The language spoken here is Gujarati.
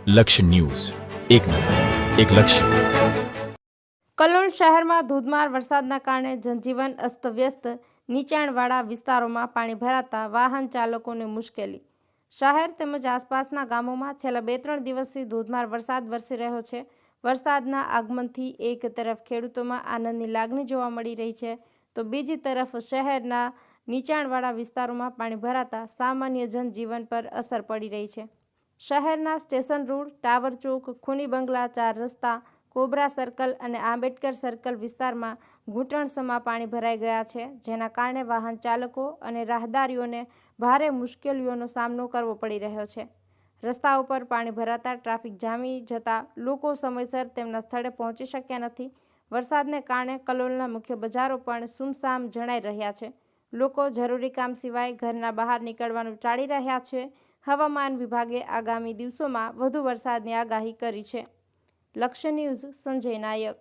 લક્ષ્ય ન્યૂઝ, એક નજર, એક લક્ષ્ય. કલોલ શહેરમાં ધોધમાર વરસાદના કારણે જનજીવન અસ્તવ્યસ્ત. નીચાણવાળા વિસ્તારોમાં પાણી ભરાતા વાહન ચાલકોને મુશ્કેલી. શહેર તેમજ આસપાસના ગામોમાં છેલ્લા 2-3 દિવસથી ધોધમાર વરસાદ વરસી રહ્યો છે. વરસાદના આગમનથી એક તરફ ખેડૂતોમાં આનંદની લાગણી જોવા મળી રહી છે, તો બીજી તરફ શહેરના નીચાણવાળા વિસ્તારોમાં પાણી ભરાતા સામાન્ય જનજીવન પર અસર પડી રહી છે. શહેરના સ્ટેશન રોડ, ટાવર ચોક, ખૂની બંગલા, 4 રસ્તા, કોબરા સર્કલ અને આંબેડકર સર્કલ વિસ્તારમાં ઘૂંટણસમાં પાણી ભરાઈ ગયા છે, જેના કારણે વાહન ચાલકો અને રાહદારીઓને ભારે મુશ્કેલીઓનો સામનો કરવો પડી રહ્યો છે. રસ્તાઓ પર પાણી ભરાતા ટ્રાફિક જામી જતા લોકો સમયસર તેમના સ્થળે પહોંચી શક્યા નથી. વરસાદને કારણે કલોલના મુખ્ય બજારો પણ સુમસામ જણાઈ રહ્યા છે. લોકો જરૂરી કામ સિવાય ઘરના બહાર નીકળવાનું ટાળી રહ્યા છે. હવામાન વિભાગે આગામી દિવસોમાં વધુ વરસાદની આગાહી કરી છે. લક્ષ્ય ન્યૂઝ, સંજય નાયક.